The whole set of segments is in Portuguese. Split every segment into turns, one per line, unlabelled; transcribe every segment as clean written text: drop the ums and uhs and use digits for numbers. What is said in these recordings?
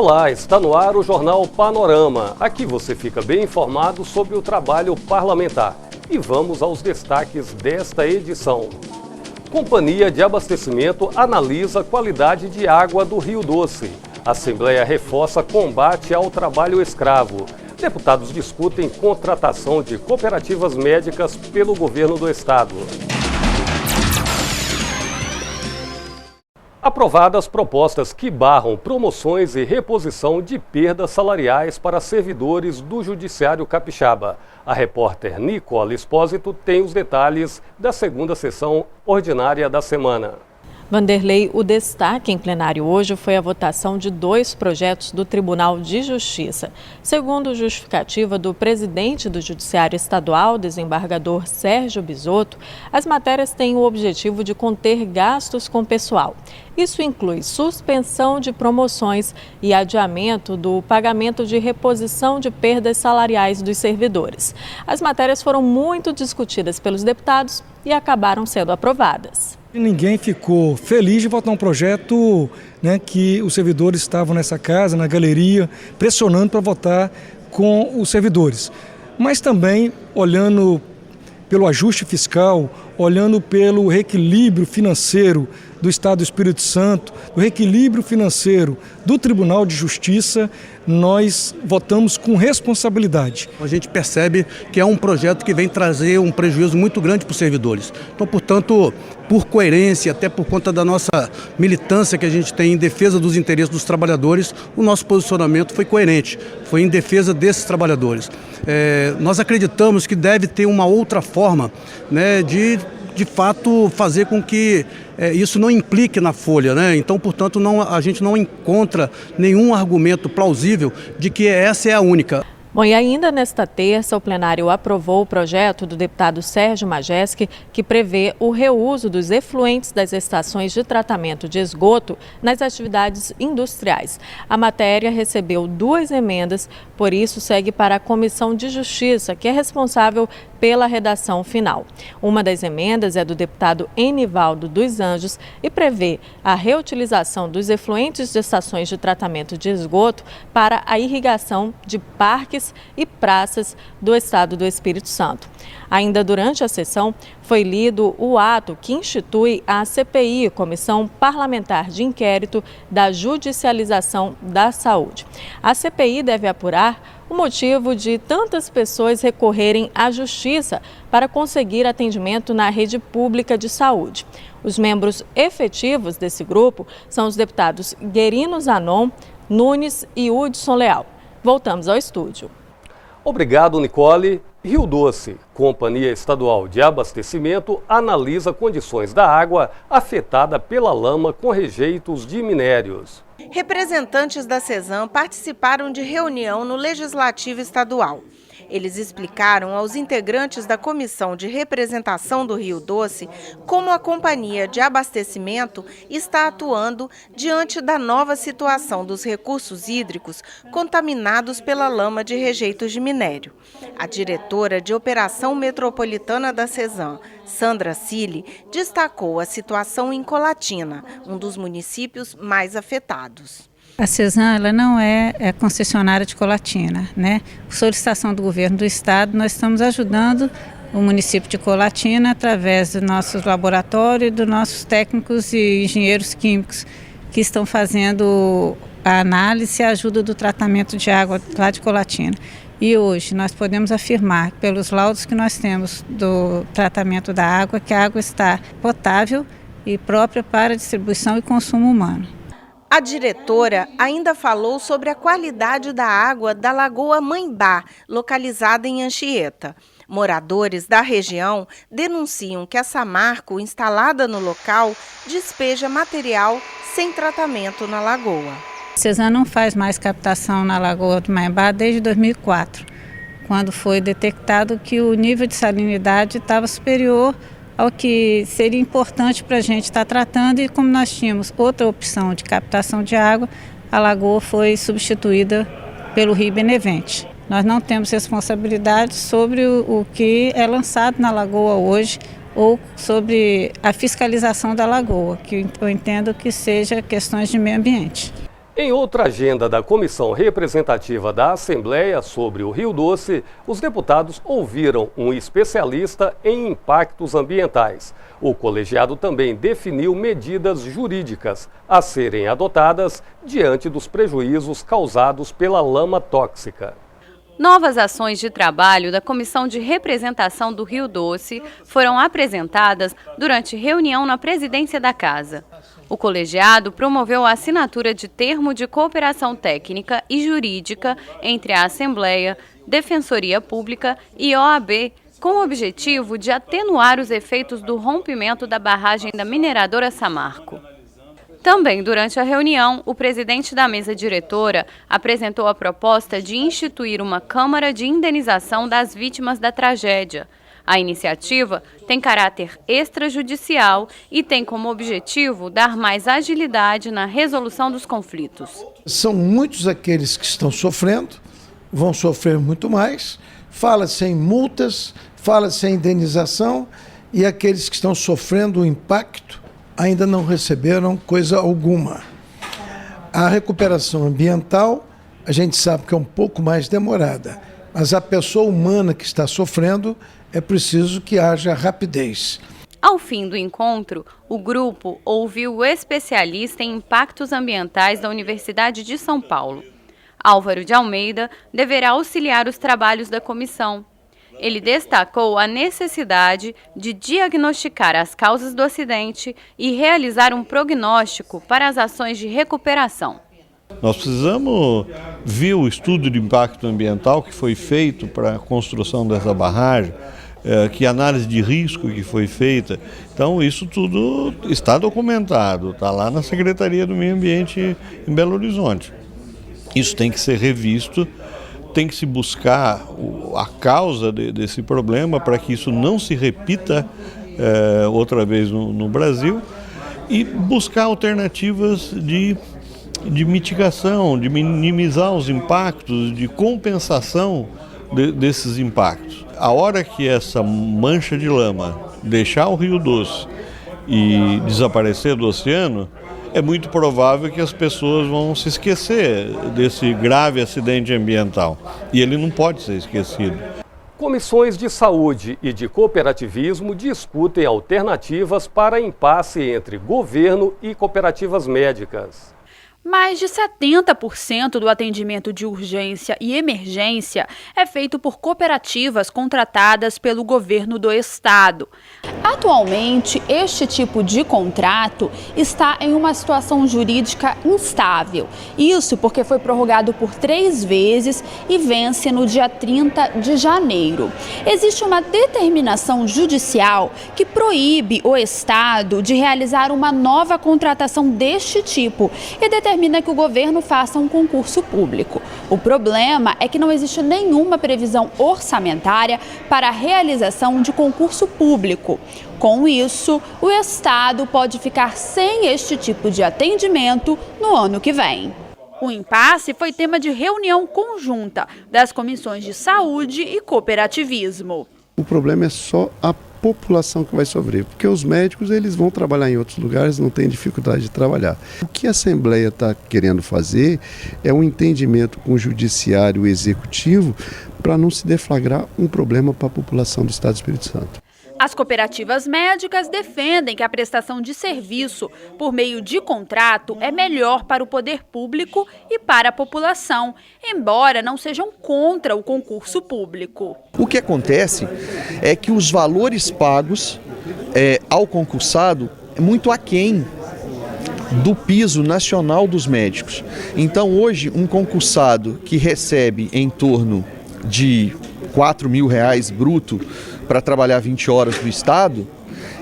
Olá, está no ar o Jornal Panorama. Aqui você fica bem informado sobre o trabalho parlamentar. E vamos aos destaques desta edição. Companhia de Abastecimento analisa a qualidade de água do Rio Doce. Assembleia reforça combate ao trabalho escravo. Deputados discutem contratação de cooperativas médicas pelo governo do estado. Aprovadas propostas que barram promoções e reposição de perdas salariais para servidores do Judiciário Capixaba. A repórter Nicole Espósito tem os detalhes da segunda sessão ordinária da semana.
Vanderlei, o destaque em plenário hoje foi a votação de 2 projetos do Tribunal de Justiça. Segundo justificativa do presidente do Judiciário Estadual, desembargador Sérgio Bisotto, as matérias têm o objetivo de conter gastos com pessoal. Isso inclui suspensão de promoções e adiamento do pagamento de reposição de perdas salariais dos servidores. As matérias foram muito discutidas pelos deputados e acabaram sendo aprovadas.
Ninguém ficou feliz de votar um projeto, que os servidores estavam nessa casa, na galeria, pressionando para votar com os servidores. Mas também olhando pelo ajuste fiscal, olhando pelo reequilíbrio financeiro do Estado do Espírito Santo, do reequilíbrio financeiro do Tribunal de Justiça, nós votamos com responsabilidade.
A gente percebe que é um projeto que vem trazer um prejuízo muito grande para os servidores. Então, portanto, por coerência, até por conta da nossa militância que a gente tem em defesa dos interesses dos trabalhadores, o nosso posicionamento foi coerente, foi em defesa desses trabalhadores. Nós acreditamos que deve ter uma outra forma, de fato fazer com que isso não implique na folha, Então, portanto, a gente não encontra nenhum argumento plausível de que essa é a única.
Bom, e ainda nesta terça, o plenário aprovou o projeto do deputado Sérgio Majeski, que prevê o reuso dos efluentes das estações de tratamento de esgoto nas atividades industriais. A matéria recebeu 2 emendas, por isso segue para a Comissão de Justiça, que é responsável pela redação final. Uma das emendas é do deputado Enivaldo dos Anjos e prevê a reutilização dos efluentes de estações de tratamento de esgoto para a irrigação de parques e praças do estado do Espírito Santo. Ainda durante a sessão, foi lido o ato que institui a CPI, Comissão Parlamentar de Inquérito da Judicialização da Saúde. A CPI deve apurar o motivo de tantas pessoas recorrerem à Justiça para conseguir atendimento na rede pública de saúde. Os membros efetivos desse grupo são os deputados Guerino Zanon, Nunes e Hudson Leal. Voltamos ao estúdio.
Obrigado, Nicole. Rio Doce, Companhia Estadual de Abastecimento, analisa condições da água afetada pela lama com rejeitos de minérios.
Representantes da CESAM participaram de reunião no Legislativo Estadual. Eles explicaram aos integrantes da Comissão de Representação do Rio Doce como a Companhia de Abastecimento está atuando diante da nova situação dos recursos hídricos contaminados pela lama de rejeitos de minério. A diretora de Operação Metropolitana da CESAM, Sandra Cili, destacou a situação em Colatina, um dos municípios mais afetados.
A CESAM ela não é concessionária de Colatina, Por solicitação do governo do estado, nós estamos ajudando o município de Colatina através do nosso laboratório e dos nossos técnicos e engenheiros químicos que estão fazendo a análise e a ajuda do tratamento de água lá de Colatina. E hoje nós podemos afirmar, pelos laudos que nós temos do tratamento da água, que a água está potável e própria para distribuição e consumo humano.
A diretora ainda falou sobre a qualidade da água da Lagoa Mãembá, localizada em Anchieta. Moradores da região denunciam que a Samarco, instalada no local, despeja material sem tratamento na lagoa.
A CESAM não faz mais captação na Lagoa do Maiambá desde 2004, quando foi detectado que o nível de salinidade estava superior ao que seria importante para a gente estar tratando, e como nós tínhamos outra opção de captação de água, a lagoa foi substituída pelo Rio Benevente. Nós não temos responsabilidade sobre o que é lançado na lagoa hoje ou sobre a fiscalização da lagoa, que eu entendo que seja questões de meio ambiente.
Em outra agenda da Comissão Representativa da Assembleia sobre o Rio Doce, os deputados ouviram um especialista em impactos ambientais. O colegiado também definiu medidas jurídicas a serem adotadas diante dos prejuízos causados pela lama tóxica.
Novas ações de trabalho da Comissão de Representação do Rio Doce foram apresentadas durante reunião na presidência da Casa. O colegiado promoveu a assinatura de termo de cooperação técnica e jurídica entre a Assembleia, Defensoria Pública e OAB, com o objetivo de atenuar os efeitos do rompimento da barragem da mineradora Samarco. Também durante a reunião, o presidente da mesa diretora apresentou a proposta de instituir uma Câmara de Indenização das Vítimas da Tragédia. A iniciativa tem caráter extrajudicial e tem como objetivo dar mais agilidade na resolução dos conflitos.
São muitos aqueles que estão sofrendo, vão sofrer muito mais. Fala-se em multas, fala-se em indenização e aqueles que estão sofrendo o impacto ainda não receberam coisa alguma. A recuperação ambiental, a gente sabe que é um pouco mais demorada, mas a pessoa humana que está sofrendo, é preciso que haja rapidez.
Ao fim do encontro, o grupo ouviu o especialista em impactos ambientais da Universidade de São Paulo. Álvaro de Almeida deverá auxiliar os trabalhos da comissão. Ele destacou a necessidade de diagnosticar as causas do acidente e realizar um prognóstico para as ações de recuperação.
Nós precisamos ver o estudo de impacto ambiental que foi feito para a construção dessa barragem, que análise de risco que foi feita. Então isso tudo está documentado, está lá na Secretaria do Meio Ambiente em Belo Horizonte. Isso tem que ser revisto, tem que se buscar a causa desse problema para que isso não se repita outra vez no Brasil e buscar alternativas de mitigação, de minimizar os impactos, de compensação desses impactos. A hora que essa mancha de lama deixar o Rio Doce e desaparecer do oceano, é muito provável que as pessoas vão se esquecer desse grave acidente ambiental. E ele não pode ser esquecido.
Comissões de saúde e de cooperativismo discutem alternativas para impasse entre governo e cooperativas médicas.
Mais de 70% do atendimento de urgência e emergência é feito por cooperativas contratadas pelo governo do estado. Atualmente, este tipo de contrato está em uma situação jurídica instável. Isso porque foi prorrogado por 3 vezes e vence no dia 30 de janeiro. Existe uma determinação judicial que proíbe o estado de realizar uma nova contratação deste tipo e determina que o governo faça um concurso público. O problema é que não existe nenhuma previsão orçamentária para a realização de concurso público. Com isso, o estado pode ficar sem este tipo de atendimento no ano que vem. O impasse foi tema de reunião conjunta das comissões de saúde e cooperativismo.
O problema é só a população que vai sofrer, porque os médicos eles vão trabalhar em outros lugares, não tem dificuldade de trabalhar. O que a Assembleia está querendo fazer é um entendimento com o Judiciário e o Executivo para não se deflagrar um problema para a população do Estado do Espírito Santo.
As cooperativas médicas defendem que a prestação de serviço por meio de contrato é melhor para o poder público e para a população, embora não sejam contra o concurso público.
O que acontece é que os valores pagos ao concursado é muito aquém do piso nacional dos médicos. Então hoje um concursado que recebe em torno de R$4.000 bruto para trabalhar 20 horas no Estado,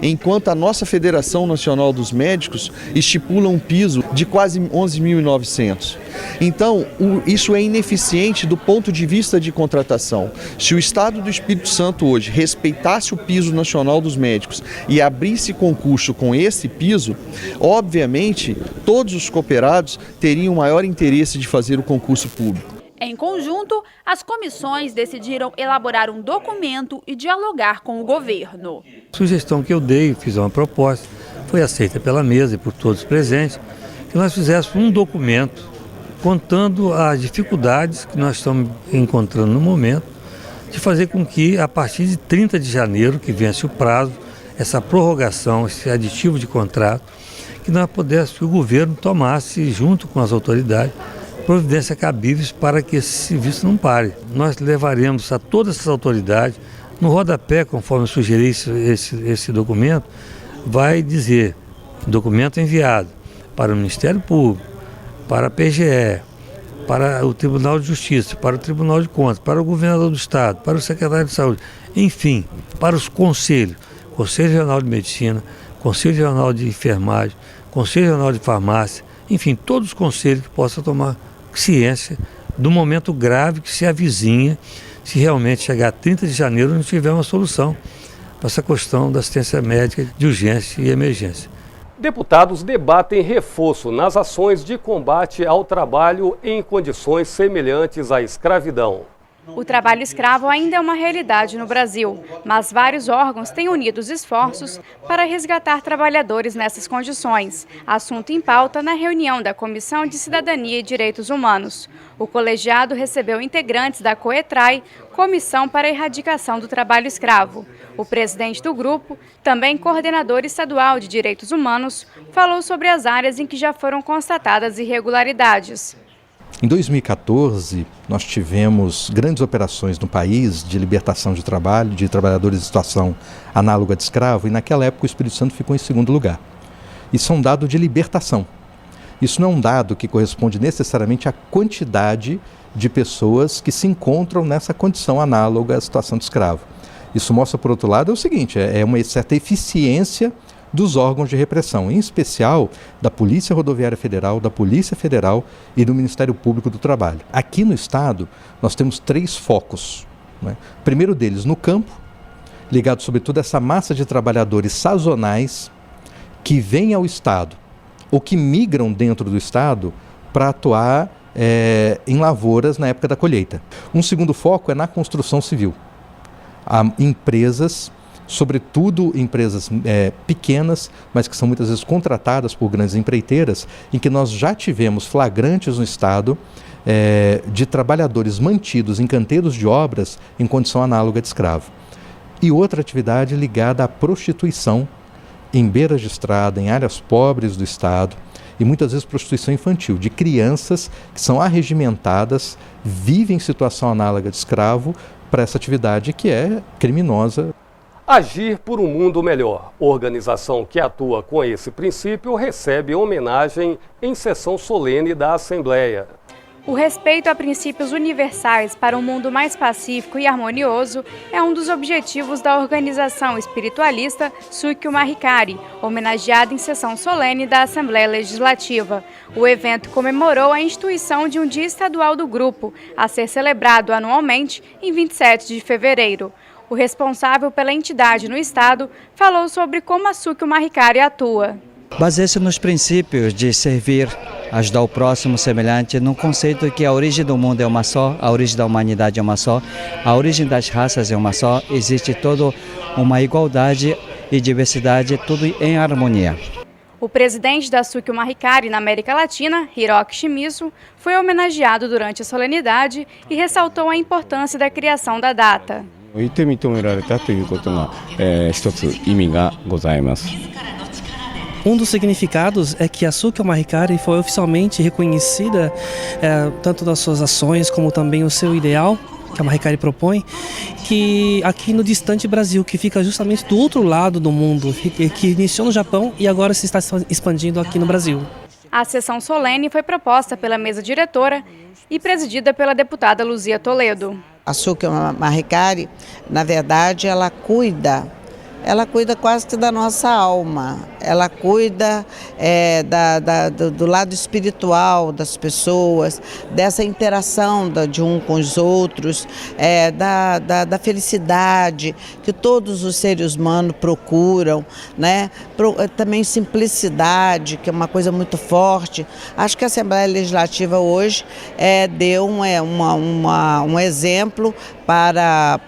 enquanto a nossa Federação Nacional dos Médicos estipula um piso de quase 11.900. Então, isso é ineficiente do ponto de vista de contratação. Se o Estado do Espírito Santo hoje respeitasse o piso nacional dos médicos e abrisse concurso com esse piso, obviamente, todos os cooperados teriam maior interesse de fazer o concurso público.
Em conjunto, as comissões decidiram elaborar um documento e dialogar com o governo.
A sugestão que eu dei, fiz uma proposta, foi aceita pela mesa e por todos presentes, que nós fizéssemos um documento contando as dificuldades que nós estamos encontrando no momento, de fazer com que, a partir de 30 de janeiro, que vence o prazo, essa prorrogação, esse aditivo de contrato, que que o governo tomasse, junto com as autoridades, providências cabíveis para que esse serviço não pare. Nós levaremos a todas essas autoridades, no rodapé, conforme eu sugeri esse documento, vai dizer, documento enviado para o Ministério Público, para a PGE, para o Tribunal de Justiça, para o Tribunal de Contas, para o Governador do Estado, para o Secretário de Saúde, enfim, para os conselhos, Conselho Regional de Medicina, Conselho Regional de Enfermagem, Conselho Regional de Farmácia, enfim, todos os conselhos que possam tomar ciência do momento grave que se avizinha, se realmente chegar a 30 de janeiro não tiver uma solução para essa questão da assistência médica de urgência e emergência.
Deputados debatem reforço nas ações de combate ao trabalho em condições semelhantes à escravidão.
O trabalho escravo ainda é uma realidade no Brasil, mas vários órgãos têm unido os esforços para resgatar trabalhadores nessas condições. Assunto em pauta na reunião da Comissão de Cidadania e Direitos Humanos. O colegiado recebeu integrantes da COETRAI, Comissão para a Erradicação do Trabalho Escravo. O presidente do grupo, também coordenador estadual de Direitos Humanos, falou sobre as áreas em que já foram constatadas irregularidades.
Em 2014, nós tivemos grandes operações no país de libertação de trabalho, de trabalhadores em situação análoga de escravo, e naquela época o Espírito Santo ficou em segundo lugar. Isso é um dado de libertação. Isso não é um dado que corresponde necessariamente à quantidade de pessoas que se encontram nessa condição análoga à situação de escravo. Isso mostra, por outro lado, o seguinte, é uma certa eficiência dos órgãos de repressão, em especial da Polícia Rodoviária Federal, da Polícia Federal e do Ministério Público do Trabalho. Aqui no Estado, nós temos 3 focos. Né? O primeiro deles no campo, ligado sobretudo a essa massa de trabalhadores sazonais que vêm ao Estado ou que migram dentro do Estado para atuar em lavouras na época da colheita. Um segundo foco é na construção civil. Há empresas, sobretudo empresas pequenas, mas que são muitas vezes contratadas por grandes empreiteiras, em que nós já tivemos flagrantes no Estado de trabalhadores mantidos em canteiros de obras em condição análoga de escravo. E outra atividade ligada à prostituição em beiras de estrada, em áreas pobres do Estado, e muitas vezes prostituição infantil, de crianças que são arregimentadas, vivem em situação análoga de escravo para essa atividade que é criminosa.
Agir por um mundo melhor. Organização que atua com esse princípio recebe homenagem em sessão solene da Assembleia.
O respeito a princípios universais para um mundo mais pacífico e harmonioso é um dos objetivos da organização espiritualista Sukyo Mahikari, homenageada em sessão solene da Assembleia Legislativa. O evento comemorou a instituição de um dia estadual do grupo, a ser celebrado anualmente em 27 de fevereiro. O responsável pela entidade no estado falou sobre como a Sukyo Mahikari atua.
Baseia-se nos princípios de servir, ajudar o próximo semelhante, no conceito que a origem do mundo é uma só, a origem da humanidade é uma só, a origem das raças é uma só, existe toda uma igualdade e diversidade, tudo em harmonia.
O presidente da Sukyo Mahikari na América Latina, Hiroki Shimizu, foi homenageado durante a solenidade e ressaltou a importância da criação da data.
Um dos significados é que a Sukyo Mahikari foi oficialmente reconhecida, tanto das suas ações como também o seu ideal, que a Mahikari propõe, que aqui no distante Brasil, que fica justamente do outro lado do mundo, que iniciou no Japão e agora se está expandindo aqui no Brasil.
A sessão solene foi proposta pela mesa diretora e presidida pela deputada Luzia Toledo.
A Sukyo Mahikari, na verdade, ela cuida quase que da nossa alma, ela cuida do lado espiritual das pessoas, dessa interação de um com os outros, da felicidade que todos os seres humanos procuram, né? Também simplicidade, que é uma coisa muito forte. Acho que a Assembleia Legislativa hoje deu um exemplo para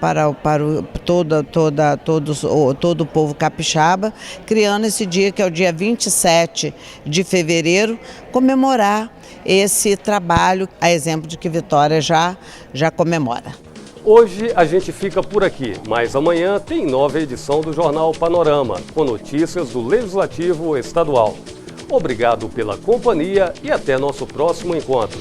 todo o povo capixaba, criando esse dia que é o dia 27 de fevereiro, comemorar esse trabalho, a exemplo de que Vitória já comemora.
Hoje a gente fica por aqui, mas amanhã tem nova edição do Jornal Panorama, com notícias do Legislativo Estadual. Obrigado pela companhia e até nosso próximo encontro.